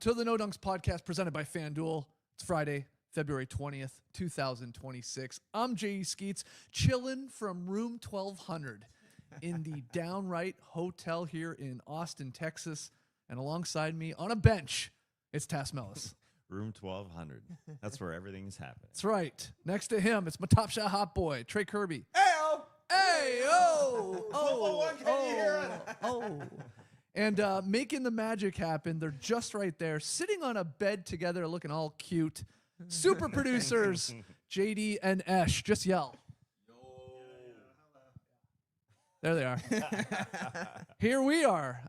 to the No Dunks podcast presented by FanDuel. It's Friday, February 20th, 2026. I'm J.E. Skeets, chilling from room 1200 in the Downright Hotel here in Austin, Texas. And alongside me on a bench, it's Tass Mellis. Room 1200. That's where everything's happening. That's right. Next to him, it's my top shot hot boy, Trey Kirby. Hey-o! Hey-o! Oh. And making the magic happen, they're just right there, sitting on a bed together, looking all cute. Super producers, JD and Esh. Just yell. There they are. Here we are.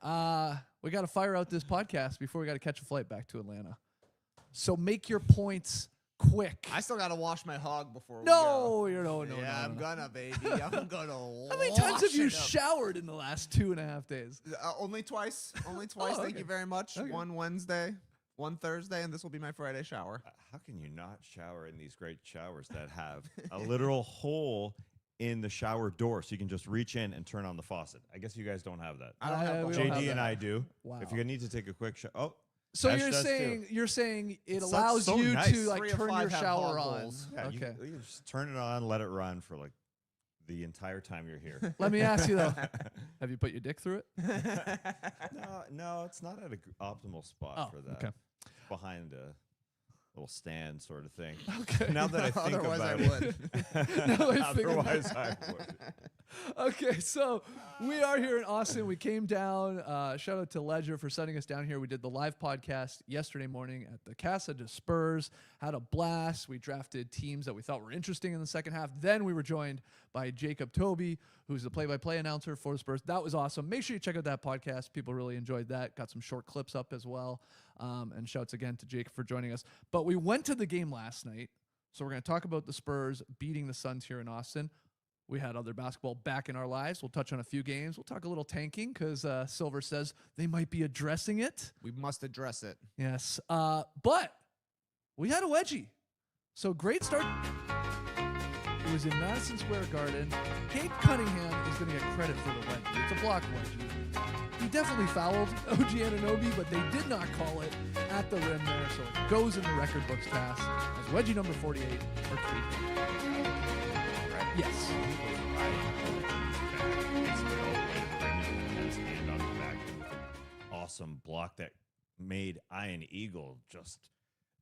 We got to fire out this podcast before we got to catch a flight back to Atlanta. So make your points quick. I still got to wash my hog before we No, go. you're no. I'm gonna, baby. I'm gonna How many times have you showered in the last 2.5 days? Only twice. Only twice. Oh, Thank okay. you very much. Okay. One Wednesday, one Thursday, and this will be my Friday shower. How can you not shower in these great showers that have a literal hole in the shower door so you can just reach in and turn on the faucet? I guess you guys don't have that. I don't have we the don't whole- have JD that. and I do. Wow. If you need to take a quick shower. Oh, So Ash you're does saying it It's allows so you nice. to like 3 of turn 5 your have shower hog on. holes. yeah, Okay. you just turn it on, let it run for like the entire time you're here. Let me ask you though, have you put your dick through it? No, it's not at an optimal spot Oh, for that. okay. Behind a little stand sort of thing. Okay. Now that I think Otherwise I about it. would. Now I think about Otherwise I would. Okay, so we are here in Austin. We came down. Shout out to Ledger for sending us down here. We did the live podcast yesterday morning at the Casa de Spurs. Had a blast. We drafted teams that we thought were interesting in the second half. Then we were joined by Jacob Toby, who's the play-by-play announcer for the Spurs. That was awesome. Make sure you check out that podcast. People really enjoyed that. Got some short clips up as well. And shouts again to Jake for joining us. But we went to the game last night. So we're going to talk about the Spurs beating the Suns here in Austin. We had other basketball back in our lives. We'll touch on a few games. We'll talk a little tanking because Silver says they might be addressing it. We must address it. Yes. But we had a wedgie. So great start. It was in Madison Square Garden. Cade Cunningham is going to get credit for the wedgie. It's a block wedgie. He definitely fouled OG Anunoby, but they did not call it at the rim there. So it goes in the record books pass as wedgie number 48 for Cade. Yes. Awesome block that made Iron Eagle just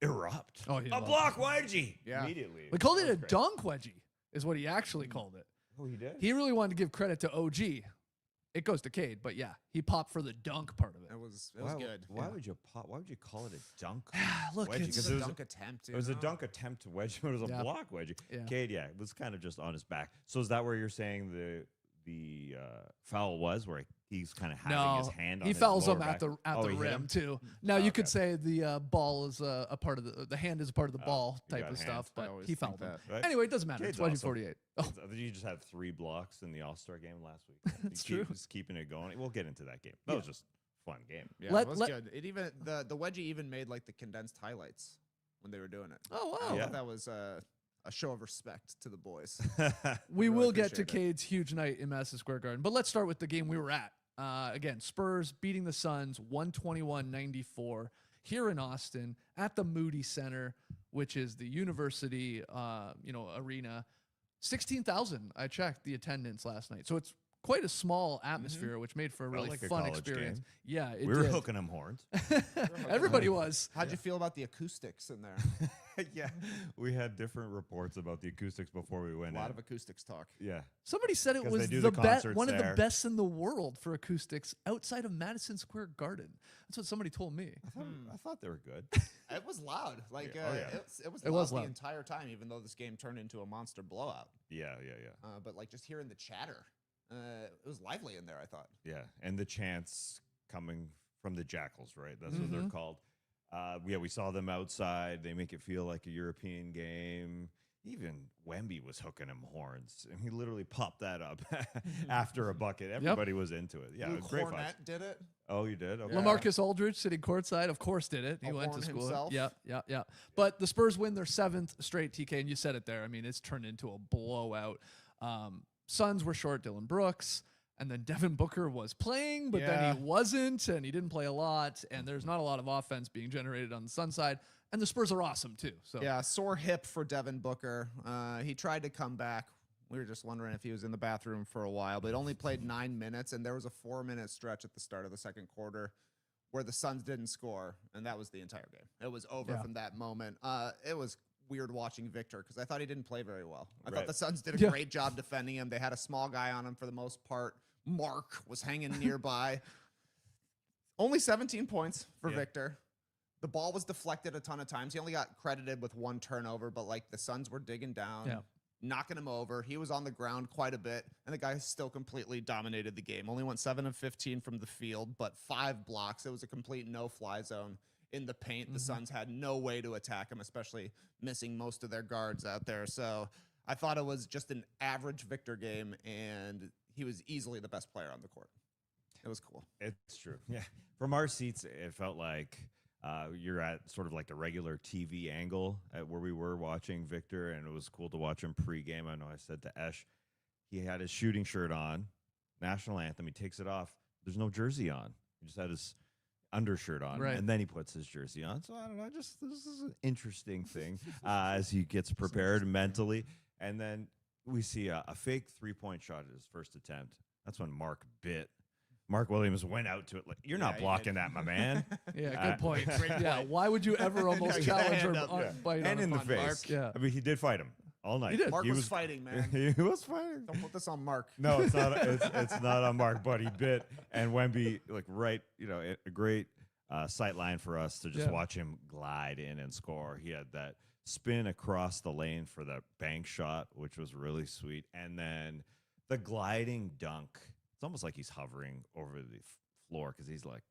erupt. Oh, he a loved block wedgie Yeah. immediately. We called it That a was great. dunk wedgie, is what he actually called it. Oh, he did. He really wanted to give credit to OG. It goes to Cade, but yeah, he popped for the dunk part of it. It was Why- good. Why would you pop? Why would you call it a dunk? Look, wedgie? it's 'Cause It it was was a dunk attempt. It was a dunk attempt to wedge, but it was a Yeah. block wedgie. Yeah. Cade, yeah, it was kind of just on his back. So is that where you're saying the foul was, where he's kind of having his hand on he his fouls lower him at back? the Oh, he hit rim him? too. Now Oh, you okay. could say the ball is a part of the hand is a part of the ball you type got of stuff, hands. I but always he think fouled him. that. Right? Anyway, it doesn't matter. Cade's It's wedgie awesome. 48. Oh, You just had 3 blocks in the All-Star game last week. That's He true. Just keeping it going. We'll get into that game. That Yeah. was just a fun game. Yeah, Let- it was let- good. It even the wedgie even made like the condensed highlights when they were doing it. oh I wow. Yeah. thought that was a show of respect to the boys. We Really will get to appreciate it. Cade's huge night in Madison Square Garden, but let's start with the game we were at. Again, Spurs beating the Suns 121-94 here in Austin at the Moody Center, which is the university, arena. 16,000. I checked the attendance last night, so it's quite a small atmosphere, which made for a Felt really like a fun college experience. game. Yeah, it we were did. hooking them horns. Everybody was. How'd you feel about the acoustics in there? Yeah, we had different reports about the acoustics before we A went lot in. of acoustics talk. Yeah, Somebody said it 'Cause was they do the the best, concerts one of the there. best in the world for acoustics outside of Madison Square Garden. That's what somebody told me. I thought they were good. It was loud. Like Yeah. Oh, yeah. it was It loud was the loud. entire time, even though this game turned into a monster blowout. Yeah. But like just hearing the chatter, it was lively in there. I thought. Yeah, and the chants coming from the Jackals, right? That's what Mm-hmm. they're called. We saw them outside. They make it feel like a European game. Even Wemby was hooking him horns, and he literally popped that up after a bucket. Everybody was into it. Yeah, it Luke was great fun. Cornette did it. Oh, you did? Okay. Yeah. LaMarcus Aldridge sitting courtside, of course, did it. He A went to horn school. himself. Yeah. But the Spurs win their 7th straight, TK, and you said it there. I mean, it's turned into a blowout. Suns were short Dylan Brooks. And then Devin Booker was playing, but then he wasn't, and he didn't play a lot. And there's not a lot of offense being generated on the Sun side. And the Spurs are awesome, too. So yeah, sore hip for Devin Booker. He tried to come back. We were just wondering if he was in the bathroom for a while, but only played 9 minutes, and there was a 4-minute stretch at the start of the second quarter where the Suns didn't score, and that was the entire game. It was over from that moment. It was weird watching Victor because I thought he didn't play very well. I thought the Suns did a great job defending him. They had a small guy on him for the most part. Mark was hanging nearby. Only 17 points for Victor. The ball was deflected a ton of times. He only got credited with 1 turnover, but like the Suns were digging down, knocking him over. He was on the ground quite a bit, and the guy still completely dominated the game. Only went 7 of 15 from the field, but 5 blocks. It was a complete no-fly zone in the paint. The Suns had no way to attack him, especially missing most of their guards out there. So I thought it was just an average Victor game, and he was easily the best player on the court. It was cool. It's true. Yeah. From our seats, it felt like you're at sort of like the regular TV angle at where we were watching Victor, and it was cool to watch him pregame. I know I said to Esh, he had his shooting shirt on, national anthem. He takes it off. There's no jersey on. He just had his undershirt on, and then he puts his jersey on. So I don't know. Just this is an interesting thing as he gets prepared mentally. And then we see a fake 3-point shot at his first attempt. That's when Mark Williams went out to it. Like, you're not blocking that, my man. Good point. Why would you ever almost challenge or bite and on in the face? Mark? Yeah. I mean, he did fight him all night. He did. Mark was fighting, man. He was fighting. Don't put this on Mark. No, it's not. It's not on Mark, but he bit. And Wemby, a great sight line for us to just watch him glide in and score. He had that spin across the lane for the bank shot, which was really sweet, and then the gliding dunk. It's almost like he's hovering over the floor because he's like,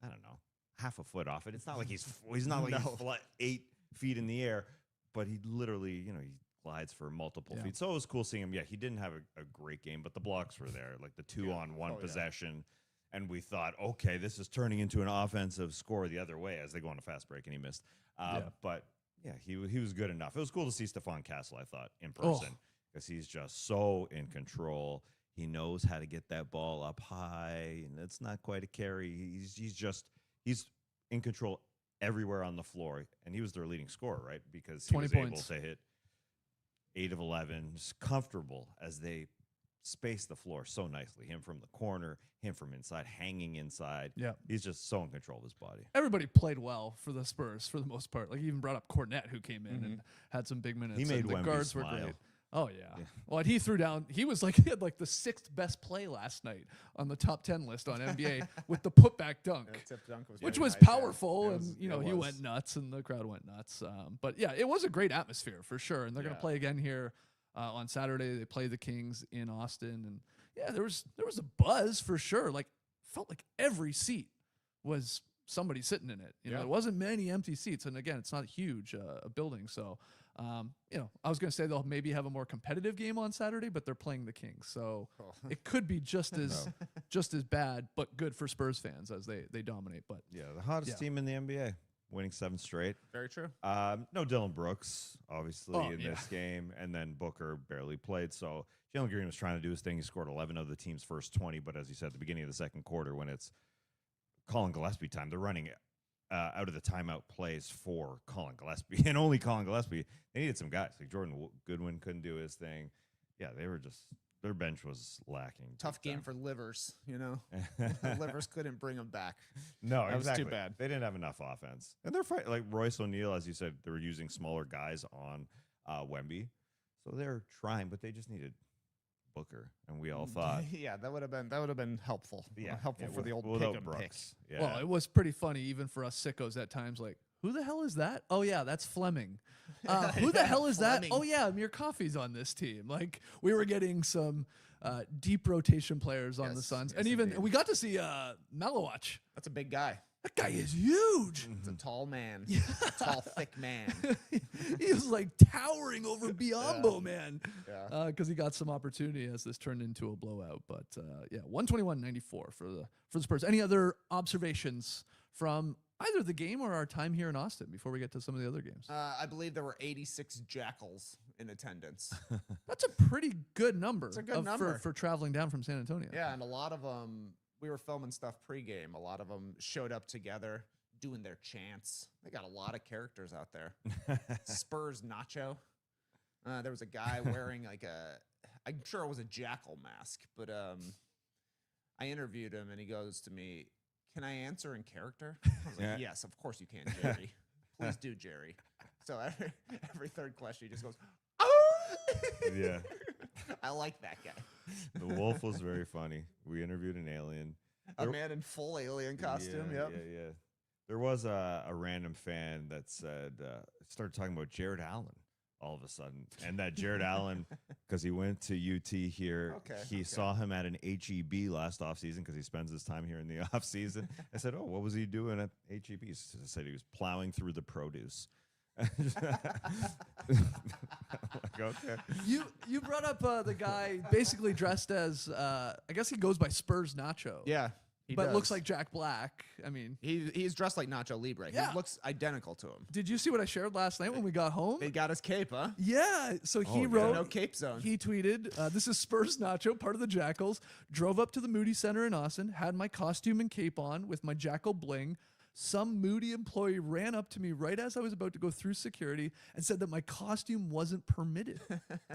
I don't know, half a foot off it. It's not like he's not like he's 8 feet in the air, but he literally, he glides for multiple feet. So it was cool seeing him. Yeah, he didn't have a great game, but the blocks were there, like the 2-on-1 possession. And we thought, okay, this is turning into an offensive score the other way as they go on a fast break, and he missed. But yeah, he was good enough. It was cool to see Stephon Castle, I thought, in person because he's just so in control. He knows how to get that ball up high, and it's not quite a carry. He's in control everywhere on the floor, and he was their leading scorer, right? Because he was able to hit 8 of 11, just comfortable as they space the floor so nicely. Him from the corner, him from inside, hanging inside. Yeah, he's just so in control of his body. Everybody played well for the Spurs for the most part. Like, he even brought up Cornette, who came in and had some big minutes. He made the Wemby guards smile. were great. Oh, yeah. Well, and he threw down. He had like the 6th best play last night on the top 10 list on NBA with the putback dunk, which was powerful. And, he went nuts and the crowd went nuts. But, yeah, it was a great atmosphere for sure. And they're going to play again here on Saturday. They play the Kings in Austin. And, yeah, there was a buzz for sure. Like, felt like every seat was somebody sitting in it. There wasn't many empty seats. And, again, it's not huge, a building. So, I was going to say they'll maybe have a more competitive game on Saturday, but they're playing the Kings, so it could be just as bad, but good for Spurs fans as they dominate. But the hottest team in the NBA, winning 7 straight. Very true. No Dylan Brooks, obviously, in this game, and then Booker barely played. So Jalen Green was trying to do his thing. He scored 11 of the team's first 20, but as you said at the beginning of the second quarter, when it's Colin Gillespie time, they're running out of the timeout plays for Colin Gillespie and only Colin Gillespie. They needed some guys. Like Jordan Goodwin couldn't do his thing. Yeah, their bench was lacking. Tough game for Livers, Livers couldn't bring them back. No, that exactly. was too bad. They didn't have enough offense. And they're fighting, like Royce O'Neal, as you said, they were using smaller guys on Wemby. So they're trying, but they just needed Booker, and we all thought, that would have been helpful. Helpful for the old pick and pick. Yeah. Well, it was pretty funny even for us sickos at times. Like, who the hell is that? Oh yeah, that's Fleming. Who the hell is Fleming. that? Oh yeah, Amir Coffey's on this team. Like, we were getting some deep rotation players on the Suns, and even we got to see Malowach. That's a big guy. That guy is huge. It's a tall man. Tall, thick man. He was like towering over Biyombo, man. Because he got some opportunity as this turned into a blowout. But 121-94 for the Spurs. Any other observations from either the game or our time here in Austin before we get to some of the other games? I believe there were 86 Jackals in attendance. That's a pretty good number. It's a good number. For traveling down from San Antonio. Yeah, and a lot of them, we were filming stuff pregame. A lot of them showed up together doing their chants. They got a lot of characters out there. Spurs Nacho. There was a guy wearing like I'm sure it was a jackal mask, but I interviewed him and he goes to me, "Can I answer in character?" I was like, "Yes, of course you can, Jerry. Please do, Jerry." So every third question, he just goes, "Oh!" Yeah. I like that guy. The wolf was very funny. We interviewed an alien. A man in full alien costume. Yeah, Yep. yeah. There was a random fan that said, started talking about Jared Allen all of a sudden. And that Jared Allen, because he went to UT here, he saw him at an HEB last offseason because he spends his time here in the offseason. I said, "Oh, what was he doing at HEB?" He said he was plowing through the produce. Like, okay. You brought up the guy basically dressed as I guess he goes by Spurs Nacho. Yeah. But looks like Jack Black. I mean, he's dressed like Nacho Libre. Yeah. He looks identical to him. Did you see what I shared last night when we got home? They got his cape, huh? Yeah. So he wrote, "No cape zone." He tweeted, "This is Spurs Nacho, part of the Jackals. Drove up to the Moody Center in Austin, had my costume and cape on with my Jackal bling. Some Moody employee ran up to me right as I was about to go through security and said that my costume wasn't permitted.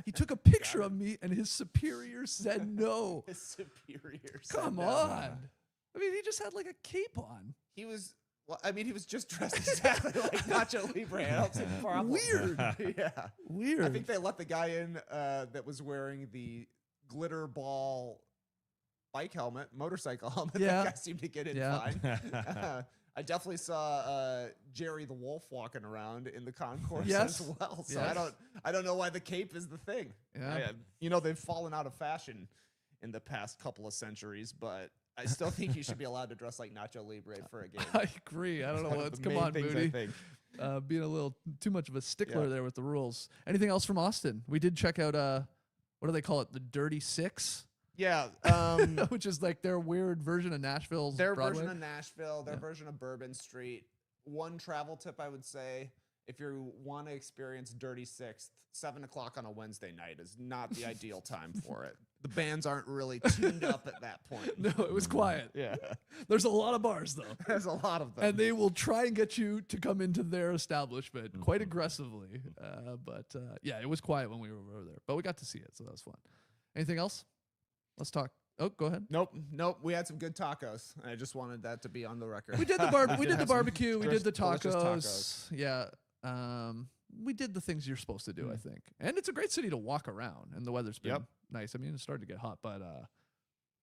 He took a picture of me and his superiors said no." His superiors. Come on. I mean, he just had like a cape on. He was. Well, I mean, he was just dressed exactly like Nacho Libre. I don't see the problem. Weird. Yeah. Weird. I think they let the guy in that was wearing the glitter ball bike helmet, motorcycle helmet. Yeah. That guy seemed to get in Yeah. fine. I definitely saw Jerry the Wolf walking around in the concourse Yes. as well. So Yes. I don't know why the cape is the thing. Yeah. They've fallen out of fashion in the past couple of centuries, but I still think you should be allowed to dress like Nacho Libre for a game. I agree. I don't know One of what's the come main on, things, I Moody. think. Being a little too much of a stickler Yeah. there with the rules. Anything else from Austin? We did check out what do they call it? The Dirty Six, Yeah. which is like their weird version of Nashville's Their Broadway. version of Nashville, their version of Bourbon Street. One travel tip I would say, if you want to experience Dirty Sixth, 7 o'clock on a Wednesday night is not the ideal time for it. The bands aren't really tuned up at that point. No, it was quiet. Yeah. There's a lot of bars though, There's a lot of them. and they will try and get you to come into their establishment quite aggressively. But yeah, it was quiet when we were over there, but we got to see it, so that was fun. Anything else? Let's talk. Oh, go ahead. Nope. We had some good tacos. I just wanted that to be on the record. We did the we did the barbecue. We did the delicious tacos. Yeah. We did the things you're supposed to do, I think. And it's a great city to walk around, and the weather's been nice. I mean, it's starting to get hot, but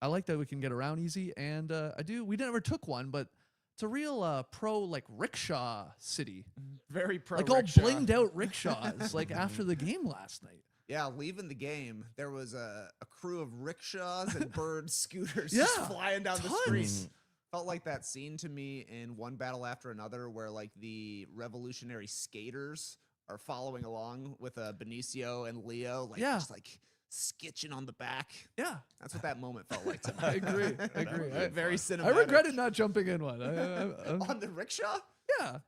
I like that we can get around easy. And we never took one, but it's a real pro like rickshaw city. Very pro Like all rickshaw. blinged out rickshaws like after the game last night. Yeah, leaving the game, there was a crew of rickshaws and bird scooters Yeah, just flying down the tons. streets. Felt like that scene to me in One Battle After Another where like the revolutionary skaters are following along with Benicio and Leo, like just like skitching on the back. Yeah. That's what that moment felt like to me. I agree. I agree. Very cinematic. I regretted not jumping in one. On the rickshaw? Yeah.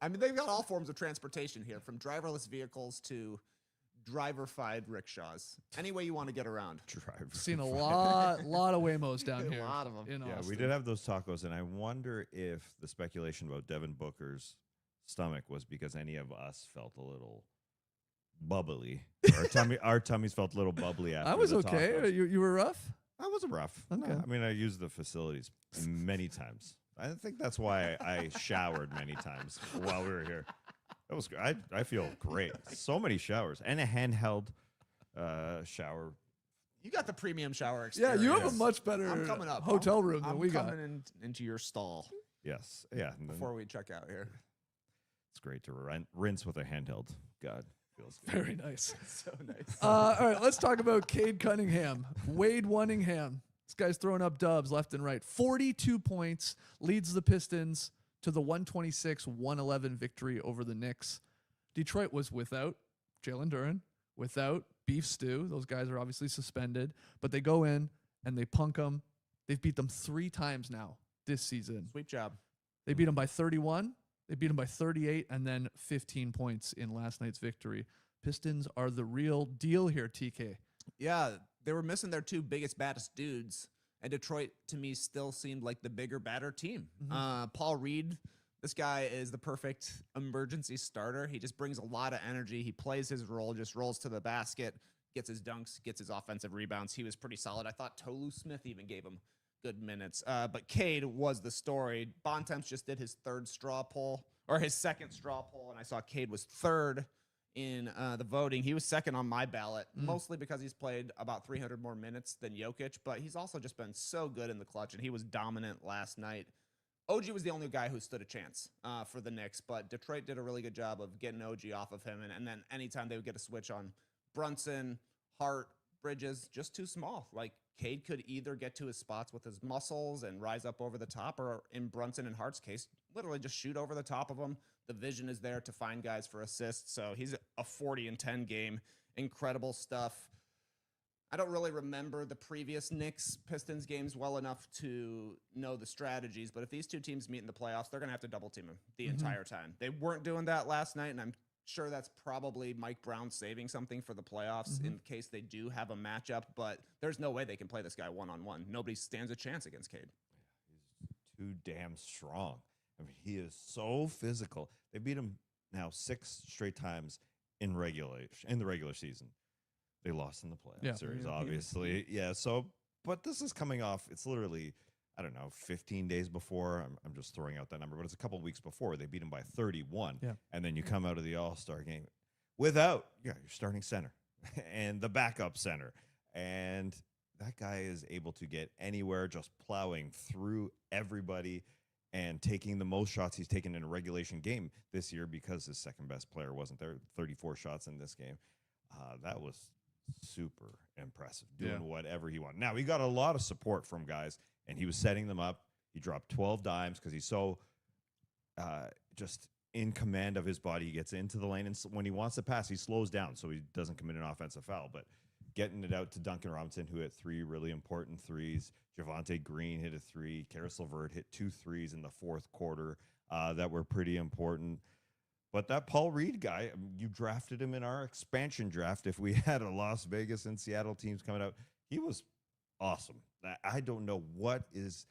I mean, they've got all forms of transportation here, from driverless vehicles to driver-fied rickshaws. Any way you want to get around. Seen a lot of Waymos down here. A lot of them. In Yeah, Austin. we did have those tacos, and I wonder if the speculation about Devin Booker's stomach was because any of us felt a little bubbly. Our tummies felt a little bubbly after I was the okay. tacos. You were rough? I wasn't rough. Okay. No, I mean, I used the facilities many times. I think that's why I showered many times while we were here. That was good. I feel great. So many showers and a handheld shower. You got the premium shower Yeah, experience. you have a much better I'm coming up. hotel room than I'm we got. coming into your stall Yes. Yeah. And then before we check out here. it's great to rinse with a handheld. God, feels good. Very nice. So nice. All right, let's talk about Cade Cunningham. Wade Wunningham. This guy's throwing up dubs left and right. 42 points, leads the Pistons to the 126-111 victory over the Knicks. Detroit was without Jalen Duren, without Beef Stew. Those guys are obviously suspended, but they go in and they punk them. They've beat them 3 times now this season. Sweet job. They beat them by 31. They beat them by 38 and then 15 points in last night's victory. Pistons are the real deal here, TK. Yeah, they were missing their two biggest, baddest dudes. And Detroit, to me, still seemed like the bigger, badder team. Paul Reed, this guy is the perfect emergency starter. He just brings a lot of energy. He plays his role, just rolls to the basket, gets his dunks, gets his offensive rebounds. He was pretty solid. I thought Tolu Smith even gave him good minutes. But Cade was the story. Bontemps just did his second straw poll, and I saw Cade was third in the voting. He was second on my ballot, mostly because he's played about 300 more minutes than Jokic, but he's also just been so good in the clutch, and he was dominant last night. OG was the only guy who stood a chance for the Knicks, but Detroit did a really good job of getting OG off of him, and then anytime they would get a switch on Brunson, Hart, Bridges, just too small. Like, Cade could either get to his spots with his muscles and rise up over the top, or in Brunson and Hart's case, literally just shoot over the top of them. The vision is there to find guys for assists. So he's a 40-10 game. Incredible stuff. I don't really remember the previous Knicks-Pistons games well enough to know the strategies, but if these two teams meet in the playoffs, they're going to have to double-team him the entire time. They weren't doing that last night, and I'm sure that's probably Mike Brown saving something for the playoffs in case they do have a matchup, but there's no way they can play this guy one-on-one. Nobody stands a chance against Cade. He's too damn strong. I mean, he is so physical. They beat him now 6 straight times in the regular season. They lost in the playoff series, obviously. Yeah, so, but this is coming off, it's literally, I don't know, 15 days before. I'm just throwing out that number, but it's a couple of weeks before. They beat him by 31. Yeah. And then you come out of the All-Star game without your starting center and the backup center. And that guy is able to get anywhere, just plowing through everybody and taking the most shots he's taken in a regulation game this year because his second best player wasn't there. 34 shots in this game. That was super impressive, doing whatever he wanted. Now, he got a lot of support from guys, and he was setting them up. He dropped 12 dimes because he's so just in command of his body. He gets into the lane, and when he wants to pass, he slows down so he doesn't commit an offensive foul. But getting it out to Duncan Robinson, who hit 3 really important threes. Javonte Green hit a 3. Karis LeVert hit 2 threes in the fourth quarter that were pretty important. But that Paul Reed guy, you drafted him in our expansion draft. If we had a Las Vegas and Seattle teams coming out, he was awesome. I don't know what is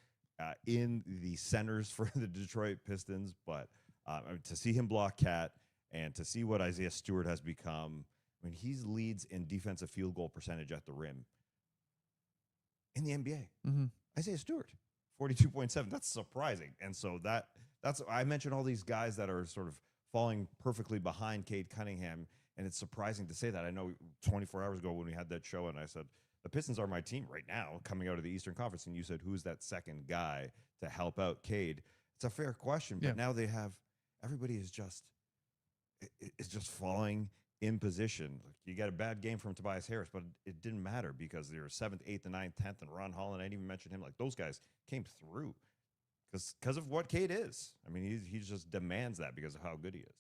in the centers for the Detroit Pistons, but to see him block Cat and to see what Isaiah Stewart has become, I mean, he leads in defensive field goal percentage at the rim in the NBA. Isaiah Stewart, 42.7. That's surprising. And so that's I mentioned all these guys that are sort of falling perfectly behind Cade Cunningham, and it's surprising to say that. I know 24 hours ago when we had that show, and I said, the Pistons are my team right now coming out of the Eastern Conference, and you said, who's that second guy to help out Cade? It's a fair question, but now they have, everybody is just falling in position. Like, you got a bad game from Tobias Harris, but it didn't matter because they were 7th, 8th, and 9th, 10th, and Ron Holland, I didn't even mention him. Like, those guys came through because of what Cade is. I mean, he just demands that because of how good he is.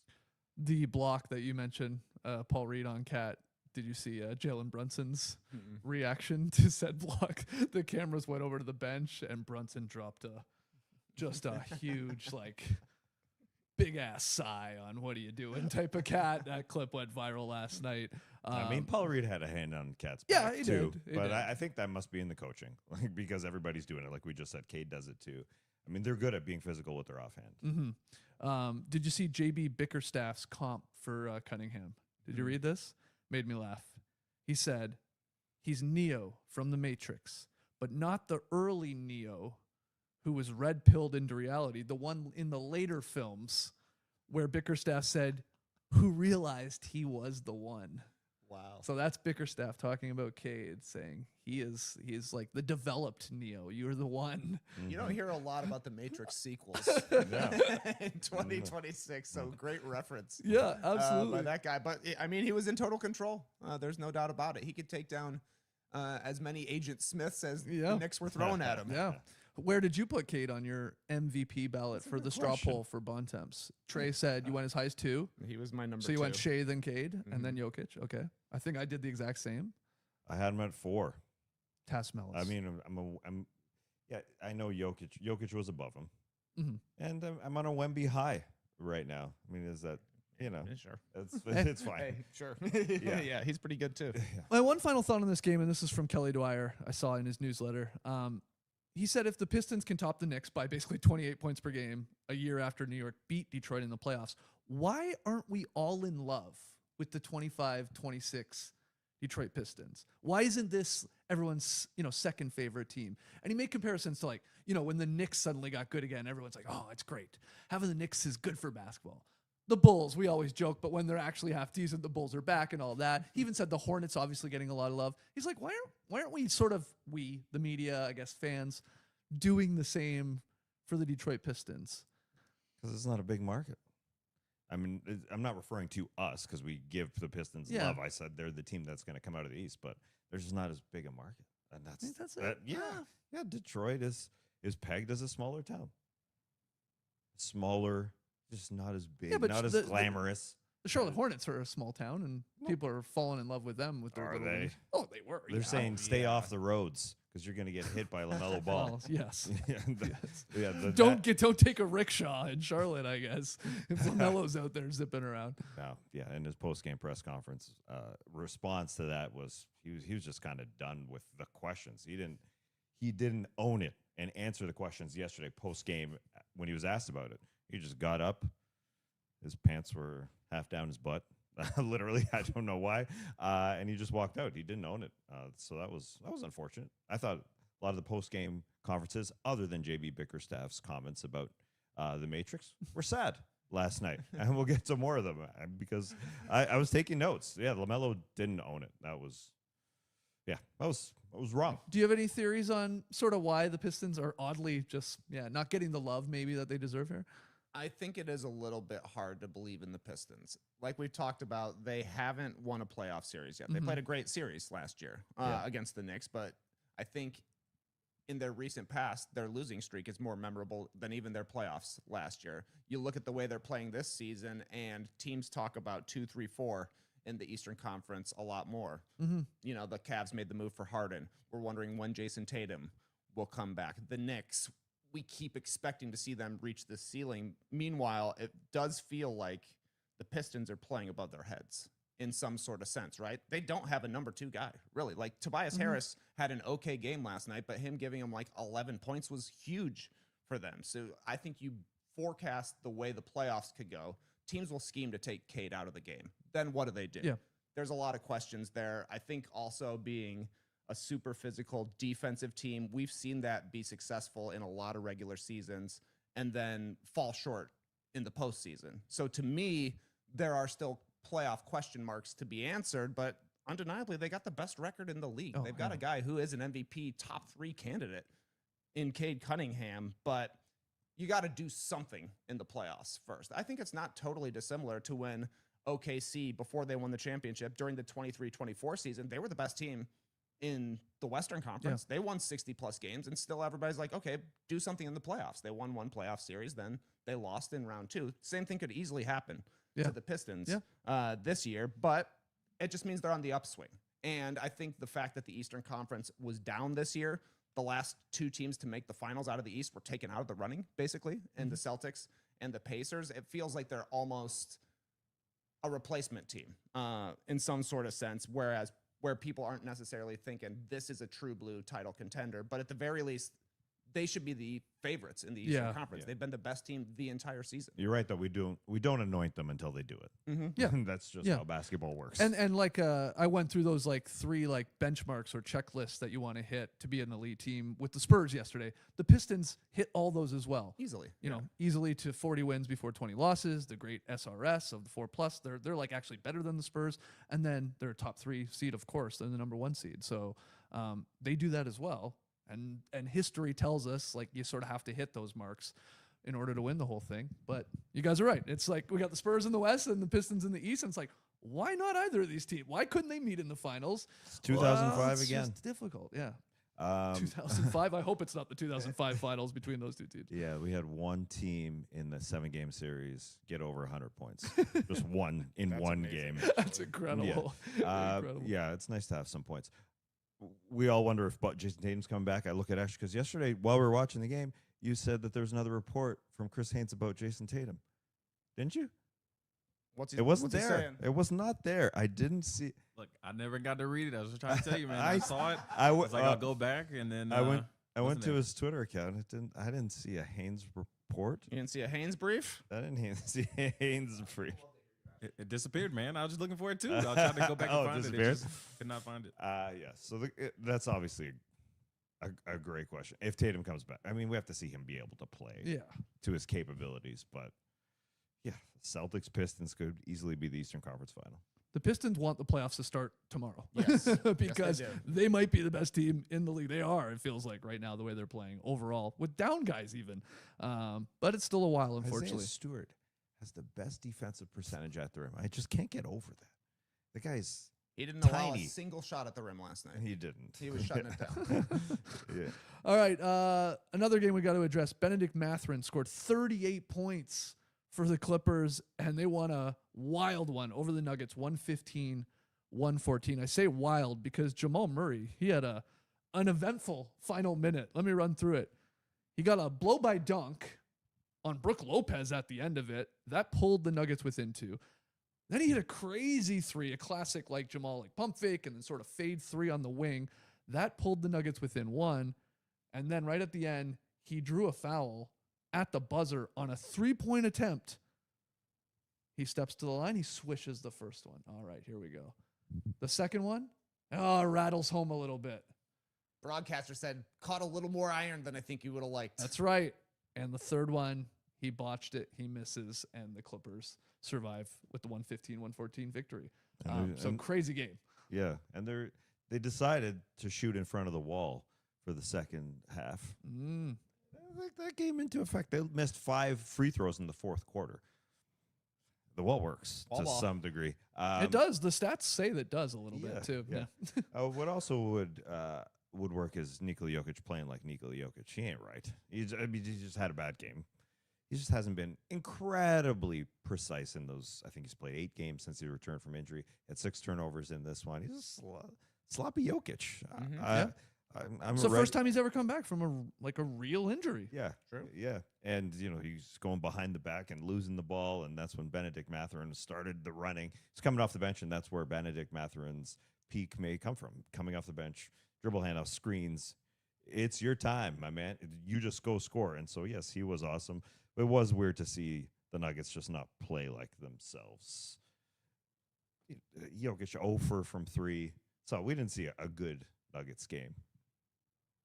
The block that you mentioned, Paul Reed on Cat, did you see Jalen Brunson's reaction to said block? The cameras went over to the bench, and Brunson dropped just a huge, like, big ass sigh on "what are you doing" type of Cat. That clip went viral last night. I mean, Paul Reed had a hand on Cat's back he too, did. But I think that must be in the coaching, like, because everybody's doing it. Like we just said, Cade does it too. I mean, they're good at being physical with their offhand. Did you see JB Bickerstaff's comp for Cunningham? Did you read this? Made me laugh. He said, he's Neo from the Matrix, but not the early Neo who was red-pilled into reality, the one in the later films where Bickerstaff said, who realized he was the one. Wow. So that's Bickerstaff talking about Cade, saying he is like the developed Neo. You're the one. You don't hear a lot about the Matrix sequels in 2026, so great reference. Yeah, absolutely. By that guy. But, I mean, he was in total control. There's no doubt about it. He could take down as many Agent Smiths as the Knicks were throwing at him. Yeah. Where did you put Cade on your MVP ballot for the straw poll for Bontemps? Trey said you went as high as 2. He was my number 2. So you went Shea, then Cade, and then Jokic. Okay. I think I did the exact same. I had him at 4. Tasmelis. I mean, I know Jokic was above him. And I'm on a Wemby high right now. I mean, is that you know, Sure. it's fine. Hey, sure. Yeah. Yeah, he's pretty good too. My one final thought on this game, and this is from Kelly Dwyer, I saw in his newsletter. He said if the Pistons can top the Knicks by basically 28 points per game a year after New York beat Detroit in the playoffs, why aren't we all in love with the 25-26 Detroit Pistons? Why isn't this everyone's, second favorite team? And he made comparisons to when the Knicks suddenly got good again, everyone's like, oh, it's great. Having the Knicks is good for basketball. The Bulls, we always joke, but when they're actually half decent, the Bulls are back and all that. He even said the Hornets obviously getting a lot of love. He's like, why aren't we the media, I guess, fans, doing the same for the Detroit Pistons? Because it's not a big market. I mean, I'm not referring to us because we give the Pistons love. I said they're the team that's going to come out of the East, but there's just not as big a market. And that's it. Yeah, Detroit is pegged as a smaller town. Smaller, just not as big, not as glamorous. The Charlotte Hornets are a small town, and people are falling in love with them. Are they? Oh, they were. They're saying stay off the roads because you're going to get hit by LaMelo Ball. Yes. Don't take a rickshaw in Charlotte, I guess, if LaMelo's out there zipping around. No, yeah. In his post-game press conference, response to that was he was just kind of done with the questions. He didn't own it and answer the questions yesterday post-game when he was asked about it. He just got up. His pants were half down his butt. Literally, I don't know why. And he just walked out. He didn't own it. So that was unfortunate. I thought a lot of the post-game conferences, other than JB Bickerstaff's comments about the Matrix, were sad last night. And we'll get to more of them because I was taking notes. Yeah, LaMelo didn't own it. That was wrong. Do you have any theories on sort of why the Pistons are oddly just, not getting the love maybe that they deserve here? I think it is a little bit hard to believe in the Pistons. Like we talked about, they haven't won a playoff series yet. They played a great series last year against the Knicks, but I think in their recent past, their losing streak is more memorable than even their playoffs last year. You look at the way they're playing this season, and teams talk about 2, 3, 4 in the Eastern Conference a lot more. The Cavs made the move for Harden. We're wondering when Jason Tatum will come back. The Knicks, we keep expecting to see them reach the ceiling. Meanwhile, it does feel like the Pistons are playing above their heads in some sort of sense, right? They don't have a number 2 guy, really. Like Tobias Harris had an okay game last night, but him giving him like 11 points was huge for them. So I think you forecast the way the playoffs could go. Teams will scheme to take Cade out of the game. Then what do? Yeah. There's a lot of questions there. I think also being a super physical defensive team, we've seen that be successful in a lot of regular seasons and then fall short in the postseason. So to me, there are still playoff question marks to be answered, but undeniably they got the best record in the league. They've got a guy who is an MVP top 3 candidate in Cade Cunningham, but you got to do something in the playoffs first. I think it's not totally dissimilar to when OKC, before they won the championship during the 23-24 season, they were the best team in the Western Conference. They won 60+ games, and still everybody's like, okay, do something in the playoffs. They won 1 playoff series, then they lost in round 2. Same thing could easily happen to the Pistons this year, but it just means they're on the upswing. And I think the fact that the Eastern Conference was down this year, the last 2 teams to make the finals out of the East were taken out of the running, basically, and the Celtics and the Pacers. It feels like they're almost a replacement team in some sort of sense, whereas where people aren't necessarily thinking this is a true blue title contender, but at the very least, they should be the favorites in the Eastern Conference. They've been the best team the entire season. You're right, though. We don't anoint them until they do it. Yeah, that's just how basketball works. And like I went through those like 3 like benchmarks or checklists that you want to hit to be an elite team with the Spurs yesterday. The Pistons hit all those as well easily. Easily to 40 wins before 20 losses. The great SRS of the 4+. They're like actually better than the Spurs, and then they're a top 3 seed, of course. They're the number 1 seed, so they do that as well. And history tells us, like, you sort of have to hit those marks in order to win the whole thing. But you guys are right. It's like we got the Spurs in the West and the Pistons in the East, and it's like, why not either of these teams? Why couldn't they meet in the finals? It's 2005 again. It's difficult, 2005. I hope it's not the 2005 finals between those 2 teams. Yeah, we had 1 team in the 7-game series get over 100 points. Just one in one game. That's incredible. Incredible. Yeah, it's nice to have some points. We all wonder if Jason Tatum's coming back. I look at Ash because yesterday, while we were watching the game, you said that there's another report from Chris Haynes about Jason Tatum. Didn't you? It wasn't what's he there. saying? It was not there. I didn't see. Look, I never got to read it. I was just trying to tell you, man. I saw it. I was like, I'll go back, and then I went wasn't to there. his Twitter account. I didn't see a Haynes report. You didn't see a Haynes brief? I didn't see a Haynes brief. It disappeared, man. I was just looking for it too. I was trying to go back Oh, and find it. disappeared? It just could not find it. Yeah. So that's obviously a great question. If Tatum comes back, I mean, we have to see him be able to play to his capabilities. But yeah, Celtics Pistons could easily be the Eastern Conference Final. The Pistons want the playoffs to start tomorrow. Yes. Because Yes, they might be the best team in the league. They are, it feels like, right now, the way they're playing overall, with down guys even. But it's still a while, unfortunately. Isaiah Stewart has the best defensive percentage at the rim. I just can't get over that. The guy's He didn't allow a tiny. single shot at the rim last night. He didn't. He was shutting it down. Yeah. All right, another game we got to address. Benedict Mathurin scored 38 points for the Clippers, and they won a wild one over the Nuggets, 115-114. I say wild because Jamal Murray, he had an eventful final minute. Let me run through it. He got a blow-by dunk on Brook Lopez at the end of it. That pulled the Nuggets within 2. Then he hit a crazy 3, a classic like Jamal, like pump fake and then sort of fade 3 on the wing. That pulled the Nuggets within 1. And then right at the end, he drew a foul at the buzzer on a 3-point attempt. He steps to the line. He swishes the first one. All right, here we go. The second one, rattles home a little bit. Broadcaster said, caught a little more iron than I think you would have liked. That's right. And the third one, he botched it. He misses, and the Clippers survive with the 115-114 victory. So crazy game. Yeah, and they decided to shoot in front of the wall for the second half. That came into effect. They missed 5 free throws in the fourth quarter. The wall works to some degree. It does. The stats say that does a little bit too. Yeah. What also would work is Nikola Jokic playing like Nikola Jokic. He ain't right. He just had a bad game. He just hasn't been incredibly precise in those. I think he's played 8 games since he returned from injury. Had 6 turnovers in this one. He's a sloppy Jokic. It's the first time he's ever come back from a real injury. Yeah, true. Yeah, and he's going behind the back and losing the ball, and that's when Benedict Mathurin started the running. He's coming off the bench, and that's where Benedict Mathurin's peak may come from. Coming off the bench, dribble handoff, screens. It's your time, my man. You just go score. And so yes, he was awesome. It was weird to see the Nuggets just not play like themselves. Jokic 0 from 3, so we didn't see a good Nuggets game.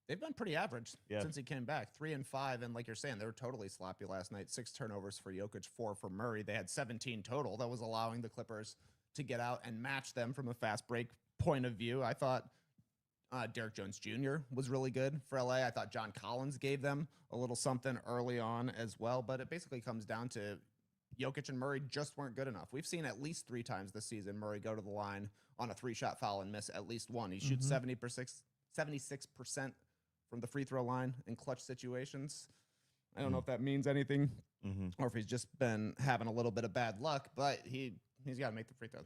They've been pretty average since he came back. 3 and 5, and like you're saying, they were totally sloppy last night. 6 turnovers for Jokic, 4 for Murray. They had 17 total. That was allowing the Clippers to get out and match them from a fast break point of view. I thought Derek Jones Jr. was really good for LA. I thought John Collins gave them a little something early on as well. But it basically comes down to Jokic and Murray just weren't good enough. We've seen at least 3 times this season Murray go to the line on a 3-shot foul and miss at least one. He shoots 76% from the free throw line in clutch situations. I don't know if that means anything or if he's just been having a little bit of bad luck, but he's got to make the free throw.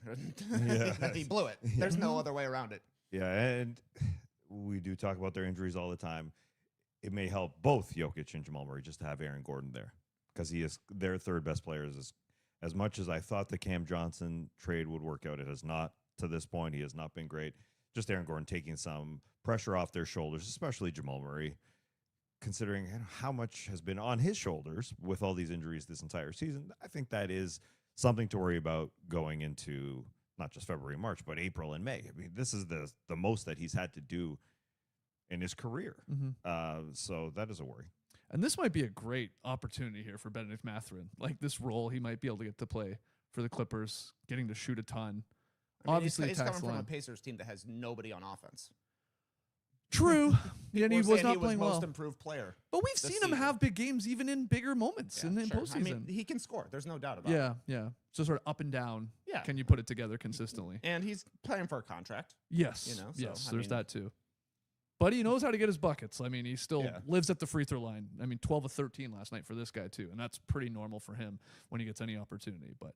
He blew it. There's no other way around it. Yeah, and we do talk about their injuries all the time. It may help both Jokic and Jamal Murray just to have Aaron Gordon there because he is their third best player. As much as I thought the Cam Johnson trade would work out, it has not to this point. He has not been great. Just Aaron Gordon taking some pressure off their shoulders, especially Jamal Murray, considering how much has been on his shoulders with all these injuries this entire season. I think that is something to worry about going into not just February and March, but April and May. I mean, this is the most that he's had to do in his career. So that is a worry. And this might be a great opportunity here for Benedict Mathurin. Like this role, he might be able to get to play for the Clippers, getting to shoot a ton. I mean, Obviously, he's coming from a Pacers team that has nobody on offense. True. And he was not playing well. Most improved player. But we've seen him have big games even in bigger moments in the postseason. I mean, he can score. There's no doubt about it. Yeah. So sort of up and down. Yeah. Can you put it together consistently? And he's playing for a contract. Yes. Yes, there's that too. But he knows how to get his buckets. I mean, he still lives at the free throw line. I mean, 12 of 13 last night for this guy too. And that's pretty normal for him when he gets any opportunity. But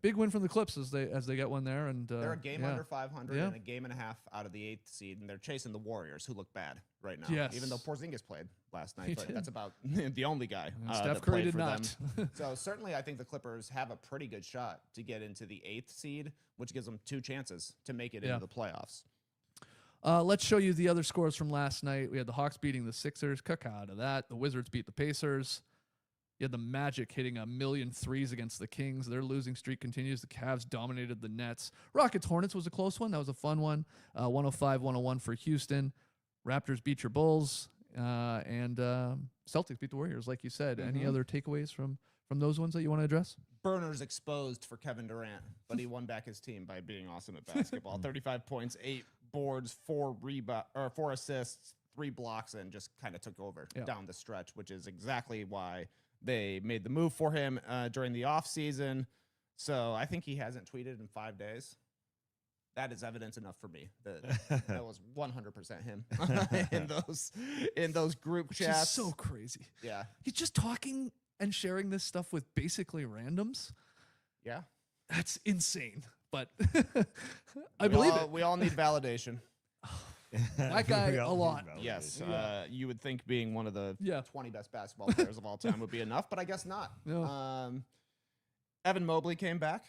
big win from the Clips as they get one there, and They're a game yeah. under 500 Yeah. and a game and a half out of the 8th seed, and they're chasing the Warriors, who look bad right now. Yes. Even though Porzingis played last He night, but did. that's about the only guy And Steph that Curry played did for not. them. So certainly, I think the Clippers have a pretty good shot to get into the 8th seed, which gives them 2 chances to make it Yeah. into the playoffs. Let's show you the other scores from last night. We had the Hawks beating the Sixers. Cook out of that. The Wizards beat the Pacers. You had the Magic hitting 1,000,000 threes against the Kings. Their losing streak continues. The Cavs dominated the Nets. Rockets Hornets was a close one. That was a fun one. 105-101 for Houston. Raptors beat your Bulls. And Celtics beat the Warriors, like you said. Any other takeaways from those ones that you want to address? Burners exposed for Kevin Durant, but he won back his team by being awesome at basketball. 35 points, 8 boards, 4 assists, 3 blocks, and just kind of took over down the stretch, which is exactly why they made the move for him during the offseason. So I think he hasn't tweeted in 5 days. That is evidence enough for me that was 100% him in those group Which chats. is so crazy. Yeah, He's just talking and sharing this stuff with basically randoms. yeah. That's insane. But I believe it. We all need validation. That guy We a all need lot. validation. Yes, you would think being one of the Yeah. 20 best basketball players of all time would be enough, but I guess not. No. Evan Mobley came back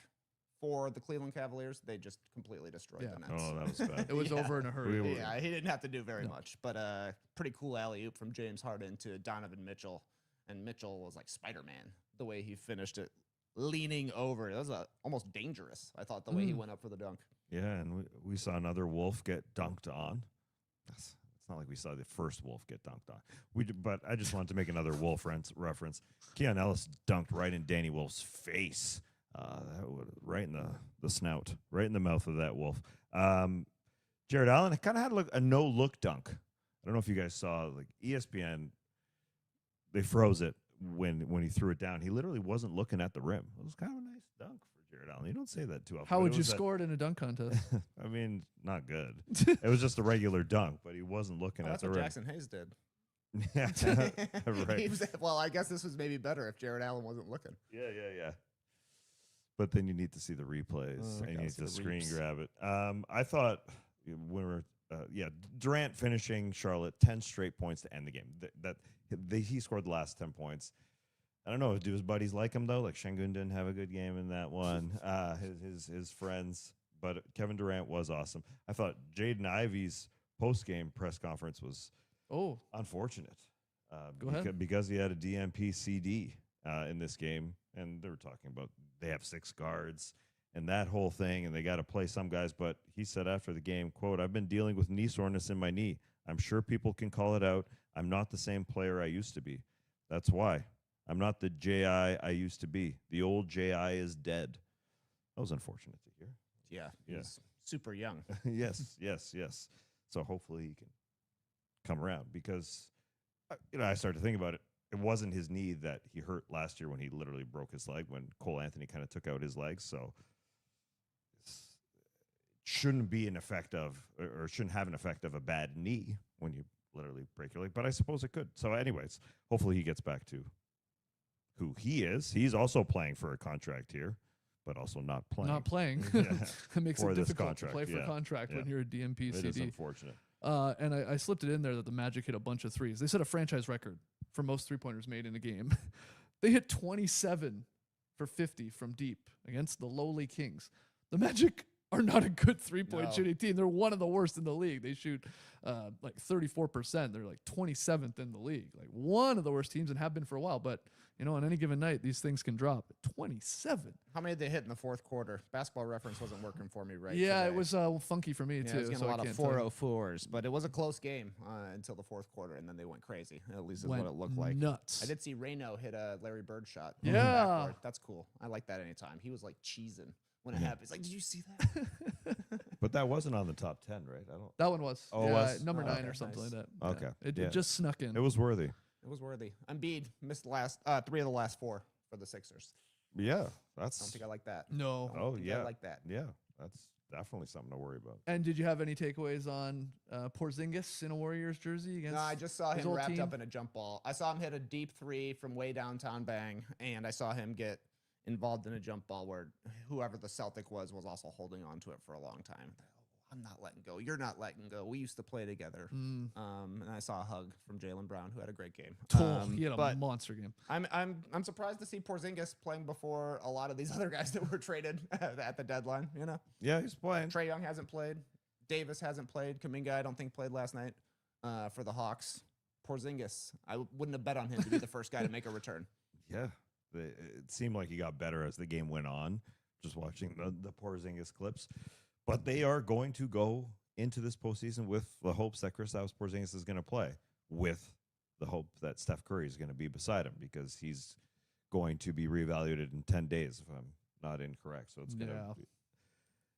for the Cleveland Cavaliers. They just completely destroyed the Nets. Oh, that was bad. It was Yeah. over in a hurry. We were- Yeah, he didn't have to do very much, but pretty cool alley-oop from James Harden to Donovan Mitchell, and Mitchell was like Spider-Man the way he finished it, leaning over. It was almost dangerous, I thought, the way he went up for the dunk. Yeah, and we saw another Wolf get dunked on. It's not like we saw the first Wolf get dunked on. But I just wanted to make another Wolf reference. Keon Ellis dunked right in Danny Wolf's face. Right in the snout, right in the mouth of that Wolf. Jared Allen kind of had a no-look dunk. I don't know if you guys saw, like ESPN, they froze it when he threw it down. He literally wasn't looking at the rim. It was kind of a nice dunk for Jared Allen. You don't say that too often. How but would it you was score it in a dunk contest? I mean, not good. It was just a regular dunk, but he wasn't looking at That's the what rim. Jackson Hayes did. Yeah, right. He was- well, I guess this was maybe better if Jared Allen wasn't looking. Yeah. But then you need to see the replays and you gotta need see to the screen reaps. grab it. I thought when we're Durant finishing Charlotte 10 straight points to end the game. He scored the last 10 points. I don't know. Do his buddies like him though? Like Şengün didn't have a good game in that one. His friends, but Kevin Durant was awesome. I thought Jaden Ivey's post game press conference was unfortunate. Go ahead. Because he had a DMP CD in this game, and they were talking about they have 6 guards and that whole thing, and they got to play some guys. But he said after the game, quote, "I've been dealing with knee soreness in my knee. I'm sure people can call it out. I'm not the same player I used to be. That's why. I'm not the J.I. I used to be. The old J.I. is dead." That was unfortunate to hear. Yeah, Yeah. he's super young. yes. So hopefully he can come around because, I started to think about it. It wasn't his knee that he hurt last year when he literally broke his leg when Cole Anthony kind of took out his legs. So it shouldn't be an effect of, or shouldn't have an effect of a bad knee when you literally break your leg. But I suppose it could. So anyways, hopefully he gets back to who he is. He's also playing for a contract here, but also not playing. Not playing. Yeah. It makes For it this difficult to contract, play for yeah. a contract when Yeah. you're a DMP It is CD. unfortunate. And I slipped it in there that the Magic hit a bunch of threes. They set a franchise record for most three-pointers made in a game. They hit 27 for 50 from deep against the lowly Kings. The Magic are not a good three-point No. shooting team. They're one of the worst in the league. They shoot like 34%. They're like 27th in the league. Like one of the worst teams and have been for a while. But, on any given night, these things can drop. 27. How many did they hit in the fourth quarter? Basketball Reference wasn't working for me right Yeah, today. it was funky for me, Yeah, too. I was getting so a I lot of can't tell you. 404s, but it was a close game until the fourth quarter, and then they went crazy. At least is Went what it looked like. nuts. I did see Reno hit a Larry Bird shot. from Yeah. backcourt. That's cool. I like that anytime. He was like cheesing when it happened. He's like, "Did you see that?" But that wasn't on the top 10, right? I don't. That one was. Oh, it yeah, was? number Oh, 9 okay, or something nice. like that. Okay, Yeah. It yeah. just snuck in. It was worthy. It was worthy. Embiid missed the last 3 of the last 4 for the Sixers. Yeah, I don't that's. think I like that. No. I don't Oh think yeah, I like that. Yeah, that's definitely something to worry about. And did you have any takeaways on Porzingis in a Warriors jersey against? No, I just saw his him old wrapped team? up in a jump ball. I saw him hit a deep 3 from way downtown bang, and I saw him get involved in a jump ball where whoever the Celtic was also holding on to it for a long time. I'm not letting go. You're not letting go. We used to play together. And I saw a hug from Jaylen Brown, who had a great game. He had a monster game. I'm surprised to see Porzingis playing before a lot of these other guys that were traded at the deadline. You know, Yeah, he's playing. Trae Young hasn't played. Davis hasn't played. Kuminga, I don't think, played last night for the Hawks. Porzingis, I wouldn't have bet on him to be the first guy to make a return. Yeah, it seemed like he got better as the game went on, just watching the Porzingis clips. But they are going to go into this postseason with the hopes that Kristaps Porzingis is going to play, with the hope that Steph Curry is going to be beside him, because he's going to be reevaluated in 10 days, if I'm not incorrect. So it's going to be.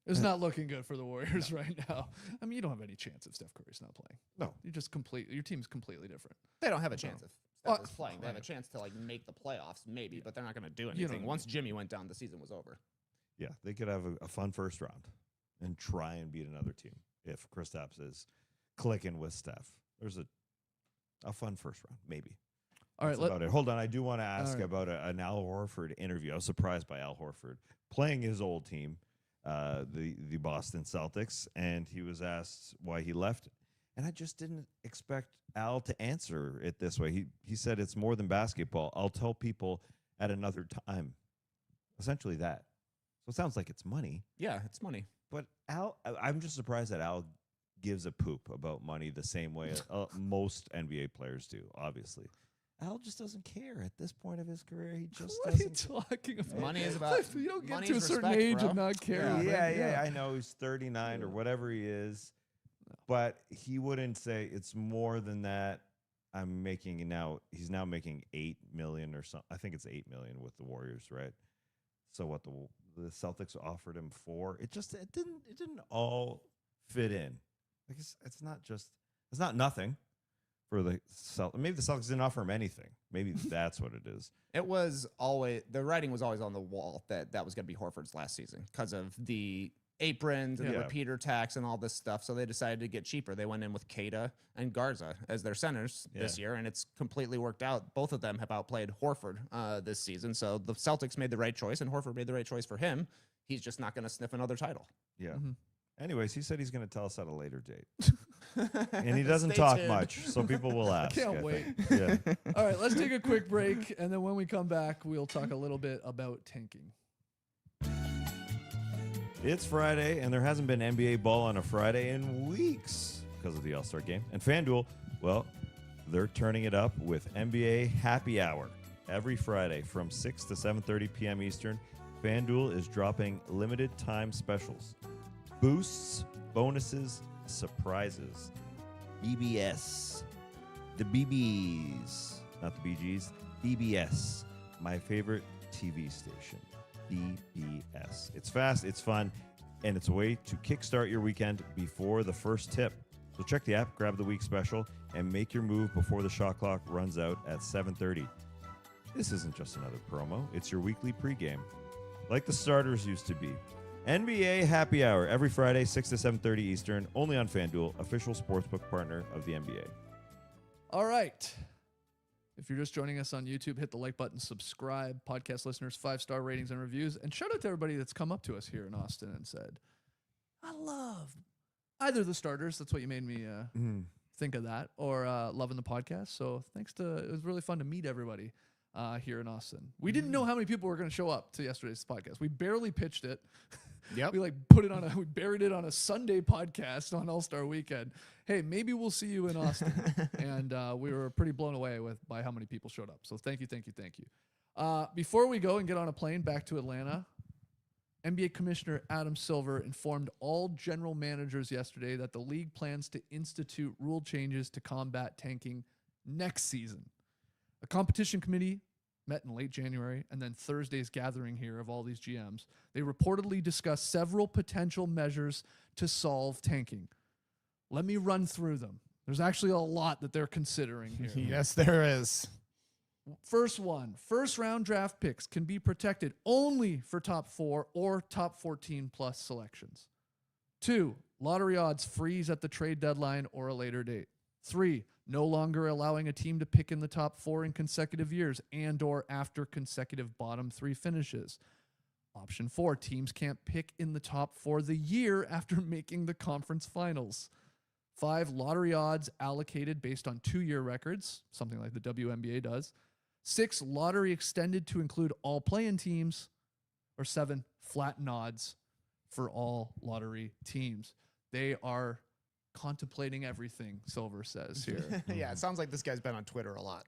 It's not looking good for the Warriors right now. I mean, you don't have any chance if Steph Curry's not playing. No. Your team's completely different. They don't have a chance if Steph is playing. They have a chance to make the playoffs, maybe, but they're not going to do anything. Once Jimmy went down, the season was over. Yeah, they could have a fun first round and try and beat another team if Kristaps is clicking with Steph. There's a fun first round, maybe. All right, That's about it. Hold on, I do want to ask about an Al Horford interview. I was surprised by Al Horford playing his old team, the Boston Celtics, and he was asked why he left, and I just didn't expect Al to answer it this way. He said, "It's more than basketball. I'll tell people at another time." Essentially that. So it sounds like it's money. Yeah, it's money. But Al, I'm just surprised that Al gives a poop about money the same way most NBA players do, obviously. Al just doesn't care at this point of his career. He just What are you doesn't. talking about? Money is about. You don't get money to a is certain respect, age bro. and not care. Yeah, I know he's 39 or whatever he is, but he wouldn't say it's more than that. I'm making now. He's now making $8 million or something. I think it's $8 million with the Warriors, right? So what the Celtics offered him for, it didn't all fit in. Like it's not nothing for the Celtics. Maybe the Celtics didn't offer him anything. Maybe that's what it is. It was always, the writing was always on the wall that was going to be Horford's last season because of the aprons and the repeater tax and all this stuff. So they decided to get cheaper. They went in with Cada and Garza as their centers this year, and it's completely worked out. Both of them have outplayed Horford this season. So the Celtics made the right choice, and Horford made the right choice for him. He's just not going to sniff another title. Yeah. Mm-hmm. Anyways, he said he's going to tell us at a later date. And he doesn't talk much, so people will ask. I can't wait. Yeah. All right, let's take a quick break, and then when we come back, we'll talk a little bit about tanking. It's Friday, and there hasn't been NBA ball on a Friday in weeks because of the All-Star game. And FanDuel, well, they're turning it up with NBA Happy Hour. Every Friday from 6 to 7:30 p.m. Eastern, FanDuel is dropping limited-time specials. Boosts, bonuses, surprises. BBS. The BBs. Not the BGs. BBS. My favorite TV station. BBS. It's fast, it's fun, and it's a way to kickstart your weekend before the first tip. So check the app, grab the week special, and make your move before the shot clock runs out at 7:30. This isn't just another promo. It's your weekly pregame, like the starters used to be. NBA Happy Hour every Friday, 6 to 7:30 Eastern, only on FanDuel, official sportsbook partner of the NBA. All right. If you're just joining us on YouTube, hit the like button, subscribe, podcast listeners, 5-star ratings and reviews, and shout out to everybody that's come up to us here in Austin and said, I love either the starters. That's what you made me think of that, or loving the podcast. So it was really fun to meet everybody here in Austin. We didn't know how many people were going to show up to yesterday's podcast. We barely pitched it. Yep. We we buried it on a Sunday podcast on All-Star Weekend. Hey, maybe we'll see you in Austin. And we were pretty blown away by how many people showed up. So thank you. Before we go and get on a plane back to Atlanta, NBA Commissioner Adam Silver informed all general managers yesterday that the league plans to institute rule changes to combat tanking next season. A competition committee met in late January, and then Thursday's gathering here of all these GMs, they reportedly discussed several potential measures to solve tanking. Let me run through them. There's actually a lot that they're considering here. Yes, there is. First one, first-round draft picks can be protected only for top 4 or top 14 plus selections. 2, lottery odds freeze at the trade deadline or a later date. 3, no longer allowing a team to pick in the top 4 in consecutive years and or after consecutive bottom 3 finishes. Option 4, teams can't pick in the top 4 the year after making the conference finals. 5, lottery odds allocated based on 2-year records, something like the WNBA does. 6, lottery extended to include all play-in teams. Or 7, flatten odds for all lottery teams. They are contemplating everything, Silver says here. Yeah, it sounds like this guy's been on Twitter a lot.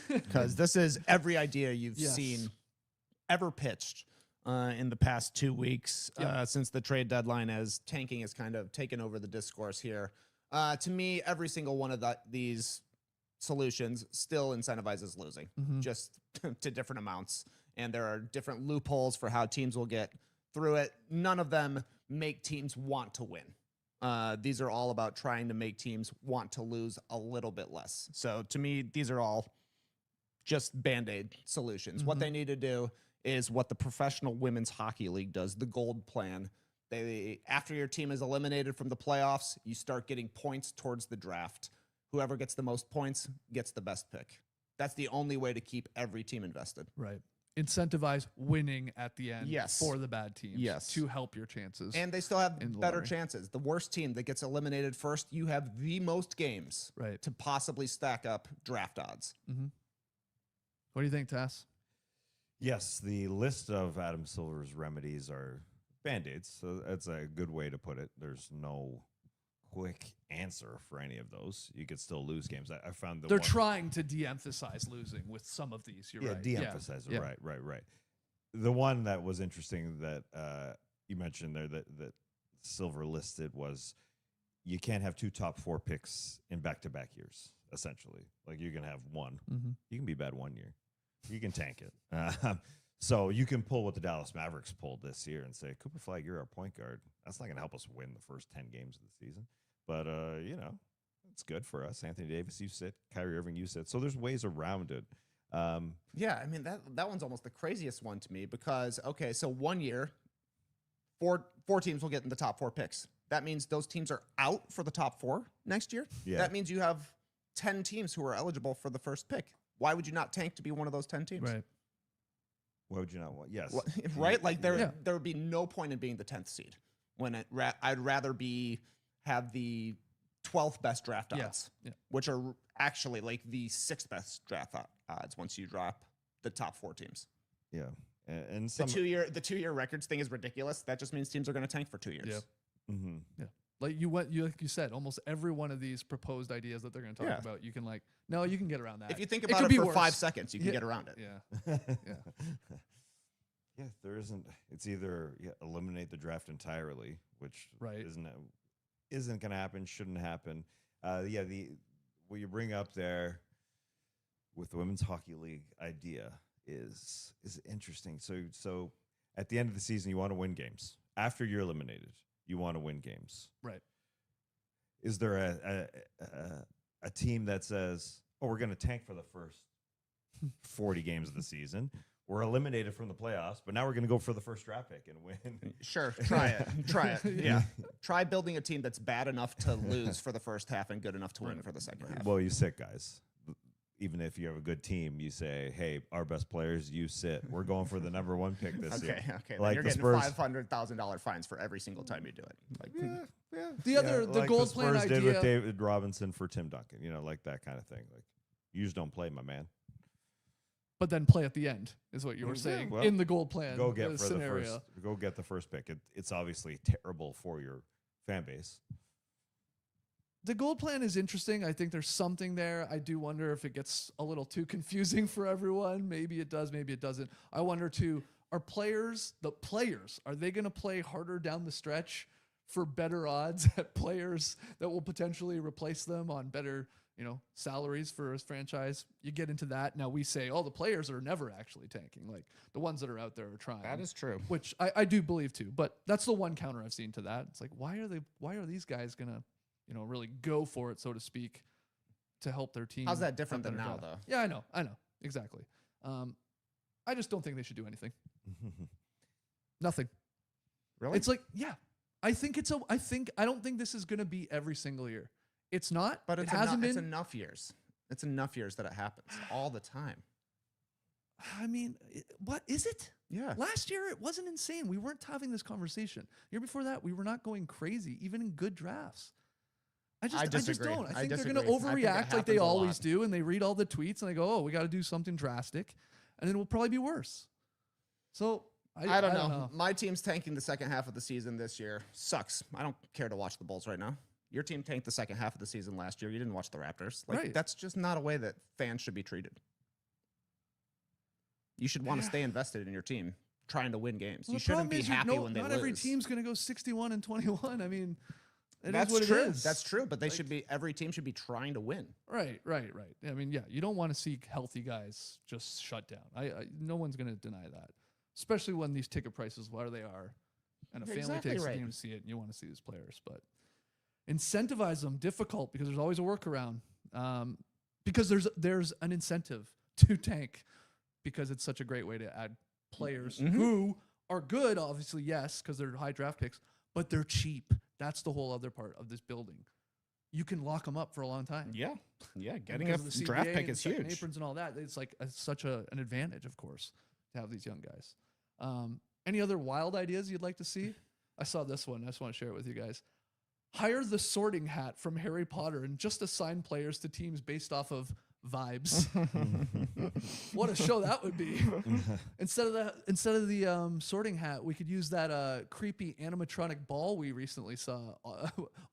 Because this is every idea you've seen ever pitched in the past 2 weeks since the trade deadline, as tanking has kind of taken over the discourse here. To me, every single one of these solutions still incentivizes losing, just to different amounts. And there are different loopholes for how teams will get through it. None of them make teams want to win. These are all about trying to make teams want to lose a little bit less. So to me, these are all just Band-Aid solutions. What they need to do is what the Professional Women's Hockey League does, the Gold Plan. After your team is eliminated from the playoffs, you start getting points towards the draft. Whoever gets the most points gets the best pick. That's the only way to keep every team invested. Right. Incentivize winning at the end Yes. for the bad teams Yes. to help your chances. And they still have in the better lottery. chances. The worst team that gets eliminated first, you have the most games Right. to possibly stack up draft odds. What do you think, Tass? Yes, the list of Adam Silver's remedies are Band-Aids. So that's a good way to put it. There's no quick answer for any of those. You could still lose games. I found They're trying to de-emphasize losing with some of these. You're right. de-emphasize it. Yeah. Right. The one that was interesting that you mentioned there that Silver listed was you can't have 2 top 4 picks in back-to-back years, essentially. Like you can have one. You can be bad one year. You can tank it. So you can pull what the Dallas Mavericks pulled this year and say, Cooper Flag, you're our point guard. That's not going to help us win the first 10 games of the season. But, it's good for us. Anthony Davis, you sit. Kyrie Irving, you sit. So there's ways around it. Yeah, I mean, that one's almost the craziest one to me because, okay, so 1 year, four teams will get in the top 4 picks. That means those teams are out for the top 4 next year. Yeah. That means you have 10 teams who are eligible for the first pick. Why would you not tank to be one of those 10 teams? Right. Why would you not want? Yes. Right? Like there would be no point in being the 10th seed when I'd rather have the 12th best draft odds, which are actually like the 6th best draft odds once you drop the top 4 teams. Yeah. And The 2-year records thing is ridiculous. That just means teams are going to tank for 2 years. Yeah. Mm-hmm. Yeah. Like like you said, almost every one of these proposed ideas that they're going to talk about, you can no, you can get around that. If you think about it for 5 seconds, you can get around it. Yeah. Yeah, there isn't. It's either eliminate the draft entirely, which isn't going to happen, shouldn't happen. What you bring up there with the Women's Hockey League idea is interesting. So at the end of the season, you want to win games. After you're eliminated, you want to win games. Right. Is there a team that says, "Oh, we're going to tank for the first 40 games of the season. We're eliminated from the playoffs, but now we're going to go for the first draft pick and win." Sure, try it. Yeah. Try building a team that's bad enough to lose for the first half and good enough to win for the second half. Well, you sit, guys. Even if you have a good team, you say, "Hey, our best players, you sit. We're going for the number 1 pick this year." Okay. Like you're the getting Spurs- $500,000 fines for every single time you do it. Like, The gold plan Spurs idea did with David Robinson for Tim Duncan. Like that kind of thing. Like you just don't play, my man. but then play at the end is what you were saying well, in the gold plan Go get for scenario. Go get the first pick. It's obviously terrible for your fan base. The gold plan is interesting. I think there's something there. I do wonder if it gets a little too confusing for everyone. Maybe it does, maybe it doesn't. I wonder too, are they going to play harder down the stretch for better odds at players that will potentially replace them on better, salaries for a franchise? You get into that. Now we say, the players are never actually tanking. Like the ones that are out there are trying. that is true. Which I do believe too, but that's the one counter I've seen to that. It's like, why are these guys going to, really go for it, so to speak, to help their team? How's that different have than better now, draft? though? Yeah, I know. Exactly. I just don't think they should do anything. Nothing. Really? It's like, I don't think this is going to be every single year. It's not. But it it's hasn't it's been. enough years. It's enough years that it happens all the time. I mean, what is it? Yeah. Last year, it wasn't insane. We weren't having this conversation. Year before that, we were not going crazy, even in good drafts. I just disagree. don't. I I think they're going disagree. to I think it overreact like they happens a always lot. do, and they read all the tweets and they go, "Oh, we got to do something drastic," and then it will probably be worse. So I don't know. My team's tanking the second half of the season this year. Sucks. I don't care to watch the Bulls right now. Your team tanked the second half of the season last year. You didn't watch the Raptors. Like, Right. That's just not a way that fans should be treated. You should want to stay invested in your team, trying to win games. Well, You the shouldn't problem be is happy when they not lose. every team's going to go 61-21. I mean, That's what true. it is. That's true. But they Like- should be. Every team should be trying to win. Right. I mean, yeah, you don't want to see healthy guys just shut down. No one's going to deny that, especially when these ticket prices are they are, and a family Exactly takes right. a game to see it, and you want to see these players. But incentivize them, difficult because there's always a workaround. Because there's an incentive to tank because it's such a great way to add players who are good, obviously, yes, because they're high draft picks, but they're cheap. That's the whole other part of this building. You can lock them up for a long time. Yeah. Getting Because a of the draft CBA pick and is second huge. aprons and all that. It's like such an advantage, of course, to have these young guys. Any other wild ideas you'd like to see? I saw this one. I just want to share it with you guys. Hire the Sorting Hat from Harry Potter and just assign players to teams based off of vibes. What a show that would be! Instead of the Sorting Hat, we could use that creepy animatronic ball we recently saw.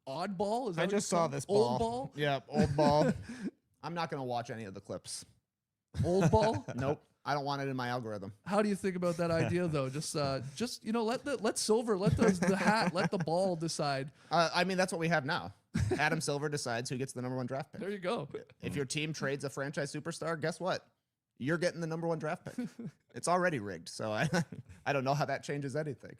Oddball? Is that I what just it's saw called? this Old ball. ball. Yeah, old ball. I'm not going to watch any of the clips. Old ball. Nope. I don't want it in my algorithm. How do you think about that idea, though? Just let Silver, let the hat, let the ball decide. I mean, that's what we have now. Adam Silver decides who gets the #1 draft pick. There you go. If your team trades a franchise superstar, guess what? You're getting the #1 draft pick. It's already rigged, so I don't know how that changes anything.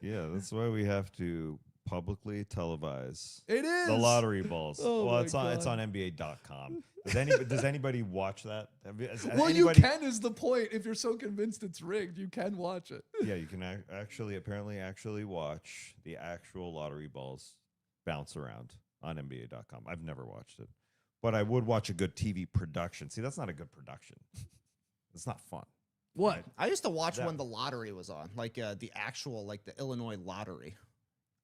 Yeah, that's why we have to publicly televise It is the lottery balls. Oh well, my it's on God. NBA.com. Does anybody watch that? Well, you can is the point. If you're so convinced it's rigged, you can watch it. Yeah, you can actually watch the actual lottery balls bounce around on NBA.com. I've never watched it, but I would watch a good TV production. See, that's not a good production. It's not fun. What? I used to watch That- when the lottery was on, like the actual, like the Illinois lottery.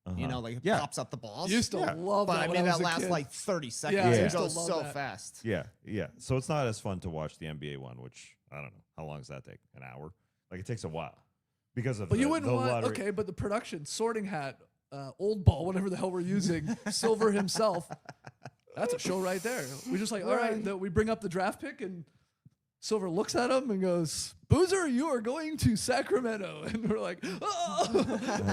Uh-huh. You know, like it Yeah. pops up the balls. Used to Yeah. love but that. I when mean, was that a lasts kid. like 30 seconds. Yeah, I It used to goes love so that. fast. Yeah. So it's not as fun to watch the NBA one, which I don't know. How long does that take? An hour? Like it takes a while because of But the, you wouldn't the want. lottery. Okay, but the production, Sorting Hat, Old Ball, whatever the hell we're using, Silver himself. That's a show right there. We just like, all right, we bring up the draft pick and Silver looks at him and goes, "Boozer, you are going to Sacramento," and we're like, "Oh,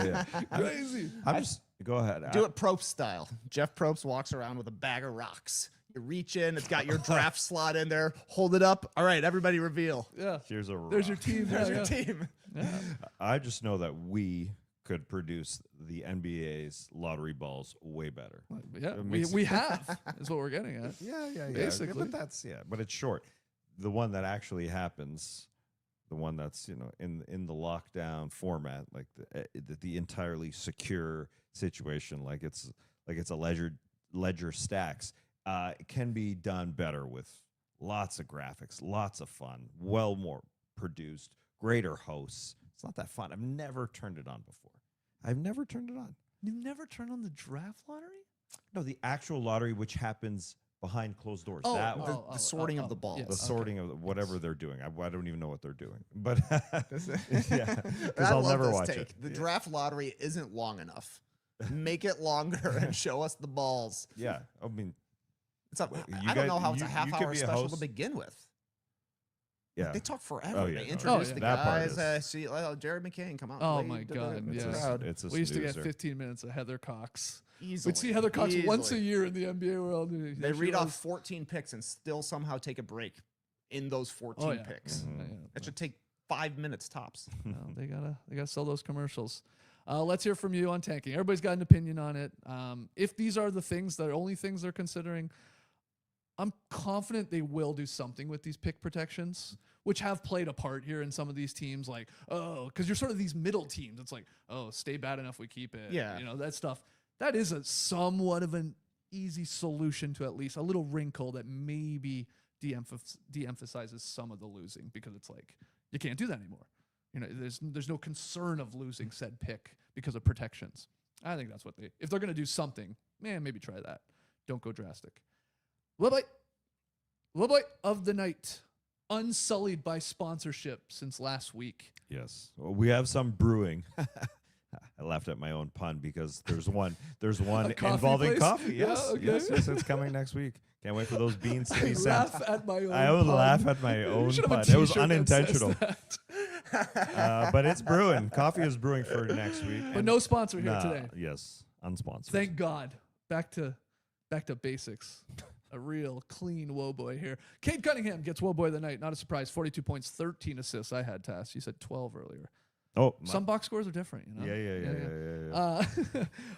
Yeah. crazy!" I'm just go ahead. Do it Probst style. Jeff Probst walks around with a bag of rocks. You reach in, it's got your draft slot in there. Hold it up. All right, everybody reveal. Yeah, Here's a there's your rock. team. There's Yeah, your yeah. team. Yeah. I just know that we could produce the NBA's lottery balls way better. Yeah, It we, makes- we have is what we're getting at. Yeah. Basically. But it's short. The one that actually happens, the one that's in the lockdown format, like the entirely secure situation, like it's a ledger stacks, it can be done better with lots of graphics, lots of fun, well more produced, greater hosts. It's not that fun. I've never turned it on before. I've never turned it on. You've never turned on the draft lottery? No, the actual lottery, which happens behind closed doors. Oh, that oh, one. The sorting of the balls. yes. The Okay. sorting of whatever they're doing. I don't even know what they're doing, but I yeah, because I'll love never this watch take. it. The draft lottery isn't long enough. Make it longer and show us the balls. Yeah, I mean, It's a, You I don't know guys- how it's a you half could hour be a special to host. begin with. yeah, They talk forever. Oh, yeah, They no, introduce yeah. the That part guys. is- See, Jared McCain come out. Oh wave my to the- God, to the yes. crowd. it's a We used to get snoozer. 15 minutes of Heather Cox. Easily. We'd see Heather Cox once a Easily. year in the NBA world. They read off 14 picks and still somehow take a break in those 14 Oh, yeah. picks. Mhm. Yeah, That should take 5 minutes tops. well, they gotta sell those commercials. Let's hear from you on tanking. Everybody's got an opinion on it. If these are the only things they're considering, I'm confident they will do something with these pick protections, which have played a part here in some of these teams. Like, because you're sort of these middle teams. It's like, stay bad enough, we keep it. Yeah. That stuff. That is a somewhat of an easy solution to at least a little wrinkle that maybe de-emphasizes some of the losing, because it's like you can't do that anymore. You know, there's no concern of losing said pick because of protections. I think that's what if they're going to do something, man, maybe try that. Don't go drastic. Little boy of the night, unsullied by sponsorship since last week. Yes. Well, we have some brewing. I laughed at my own pun because there's one involving place? coffee. Yes, Yeah, okay. yes, it's coming next week. Can't wait for those beans to be sent. Laugh at my own I would pun. laugh at my You own should have a pun. It was t-shirt that says unintentional. that. But it's brewing. Coffee is brewing for next week. But And- no sponsor here Nah, today. Yes, unsponsored. Thank God. Back to basics. A real clean woe boy here. Cade Cunningham gets woe boy of the night. Not a surprise. 42 points, 13 assists. I had Tass. You said 12 earlier. Oh, Some box scores are different, you know? Yeah.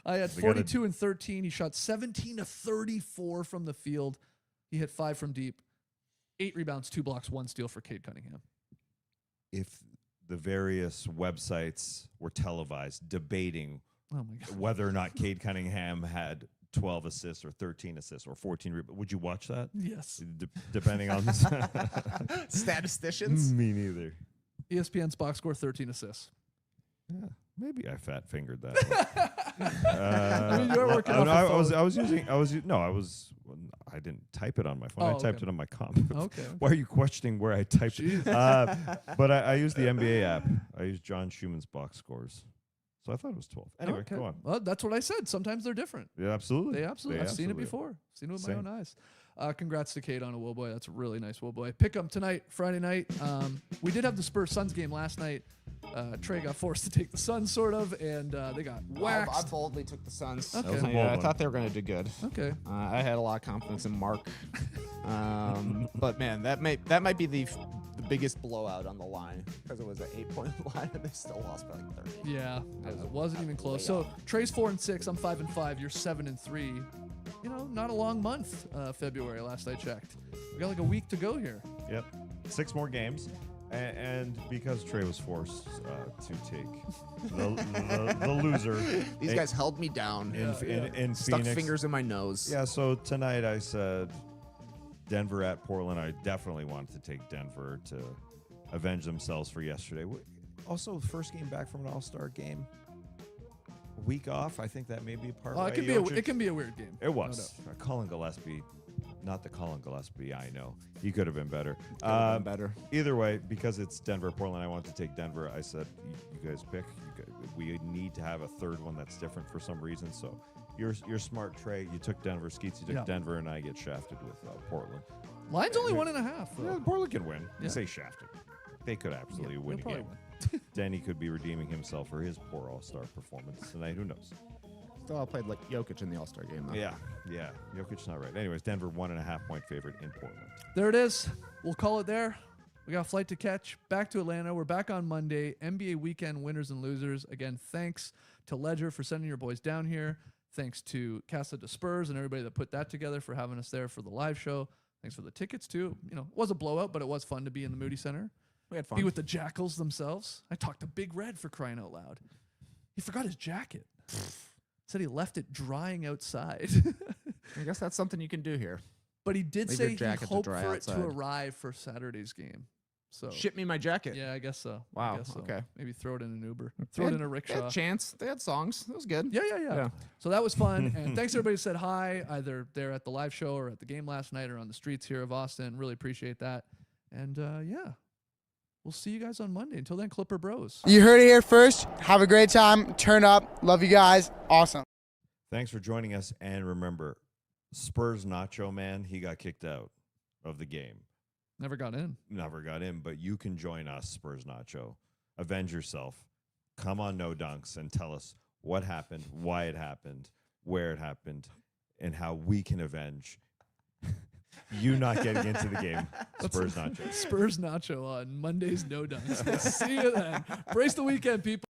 I had They gotta- 42 and 13. He shot 17 to 34 from the field. He hit 5 from deep. 8 rebounds, 2 blocks, 1 steal for Cade Cunningham. If the various websites were televised debating Oh my God. whether or not Cade Cunningham had 12 assists or 13 assists or 14 rebounds, would you watch that? Yes. Depending on Statisticians. Me neither. ESPN's box score, 13 assists. Yeah, maybe I fat fingered that one. I mean, you were working no, off your I didn't type it on my phone. Oh, I typed okay. it on my comp. Okay. Why are you questioning where I typed Jeez. it? But I used the NBA app. I used John Schumann's box scores. So I thought it was 12. Anyway, Okay. go on. Well, that's what I said. Sometimes they're different. Yeah, absolutely. They absolutely. I've seen it before. Seen it with my Same. own eyes. Congrats to Cade on a woe boy. That's a really nice woe boy. Pick 'em tonight, Friday night. We did have the Spurs Suns game last night. Trey got forced to take the Suns, sort of, and they got I waxed. boldly took the Suns. Okay. That was a bold I one. thought they were going to do good. Okay. I had a lot of confidence in Mark. But man, that might be the biggest blowout on the line, because it was an 8-point line and they still lost by like 30. Yeah, That was it wasn't even close. So Trey's 4 and 6. I'm 5 and 5. You're 7 and 3. You know, not a long month. February, last I checked. We got like a week to go here. Yep. 6 more games. And because Trey was forced to take the loser These guys held me down. in Stuck Phoenix. fingers in my nose. Yeah, so tonight I said Denver at Portland. I definitely wanted to take Denver to avenge themselves for yesterday. Also, first game back from an All-Star game. A week off. I think that may be part of It can be a weird game. It was. Colin Gillespie, not the Colin Gillespie I know. He could have been better. Better. Either way, because it's Denver, Portland, I wanted to take Denver. I said, you guys pick. We need to have a third one that's different for some reason. So you're smart, Trey. You took Denver. Skeets, you took Denver, and I get shafted with Portland. Line's only 1.5. Yeah, Portland can win. Yeah. You say shafted. They could absolutely win a they'll game. probably Denny could be redeeming himself for his poor All-Star performance tonight. Who knows? Still, I played like Jokic in the All-Star game, though. Yeah. Jokic's not right. Anyways, Denver 1.5-point favorite in Portland. There it is. We'll call it there. We got a flight to catch. Back to Atlanta. We're back on Monday. NBA weekend winners and losers. Again, thanks to Ledger for sending your boys down here. Thanks to Casa de Spurs and everybody that put that together for having us there for the live show. Thanks for the tickets, too. You know, it was a blowout, but it was fun to be in the Moody Center. We had fun. Be with the Jackals themselves. I talked to Big Red, for crying out loud. He forgot his jacket. Said he left it drying outside. I guess that's something you can do here. But he did Leave say your he jacket to hoped dry for it to outside. arrive for Saturday's game. So Ship me my jacket. yeah, I guess so. Wow, I guess so. okay. Maybe throw it in an Uber. They Throw it had- in a They rickshaw. had chance. They had songs. It was good. Yeah. So that was fun. And thanks everybody who said hi, either there at the live show or at the game last night or on the streets here of Austin. Really appreciate that. And yeah, we'll see you guys on Monday. Until then, Clipper Bros. You heard it here first. Have a great time. Turn up. Love you guys. Awesome. Thanks for joining us. And remember, Spurs Nacho Man, he got kicked out of the game. Never got in. Never got in, but you can join us, Spurs Nacho. Avenge yourself. Come on No Dunks and tell us what happened, why it happened, where it happened, and how we can avenge you not getting into the game. Spurs Nacho. Spurs Nacho on Monday's No Dunks. We'll see you then. Brace the weekend, people.